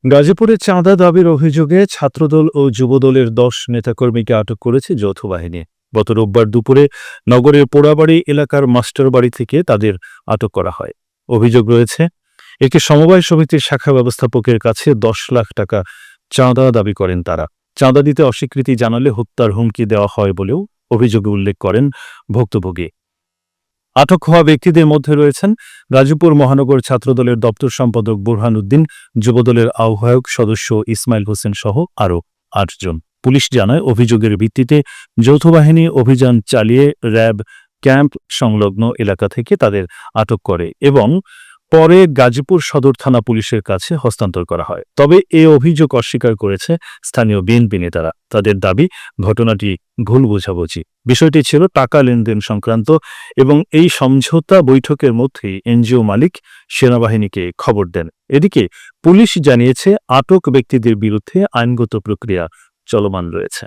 গাজীপুরে চাঁদা দাবির অভিযোগে ছাত্রদল ও যুবদলের ১০ নেতাকর্মীকে আটক করেছে যৌথ বাহিনী। গত রোববার দুপুরে নগরের পোড়াবাড়ি এলাকার মাস্টারবাড়ি থেকে তাদের আটক করা হয়। অভিযোগ রয়েছে, একটি সমবায় সমিতির শাখা ব্যবস্থাপকের কাছে ১০ লাখ টাকা চাঁদা দাবি করেন তারা। চাঁদা দিতে অস্বীকৃতি জানালে হত্যার হুমকি দেওয়া হয় বলেও অভিযোগে উল্লেখ করেন ভুক্তভোগী। আটক হওয়া ব্যক্তিদের মধ্যে রয়েছেন গাজীপুর মহানগর ছাত্রদলের দপ্তর সম্পাদক বুরহান উদ্দিন, যুবদলের আহ্বায়ক সদস্য ইসমাইল হোসেন সহ আরও ৮ জন। পুলিশ জানায়, অভিযোগের ভিত্তিতে যৌথ বাহিনী অভিযান চালিয়ে র্যাব ক্যাম্প সংলগ্ন এলাকা থেকে তাদের আটক করে এবং পরে গাজীপুর সদর থানা পুলিশের কাছে হস্তান্তর করা হয়। তবে এ অভিযোগ অস্বীকার করেছে স্থানীয় বিএনপি নেতারা। তাদের দাবি, ঘটনাটি ভুল বোঝাবুঝি। বিষয়টি ছিল টাকা লেনদেন সংক্রান্ত এবং এই সমঝোতা বৈঠকের মধ্যেই এনজিও মালিক সেনাবাহিনীকে খবর দেন। এদিকে পুলিশ জানিয়েছে, আটক ব্যক্তিদের বিরুদ্ধে আইনগত প্রক্রিয়া চলমান রয়েছে।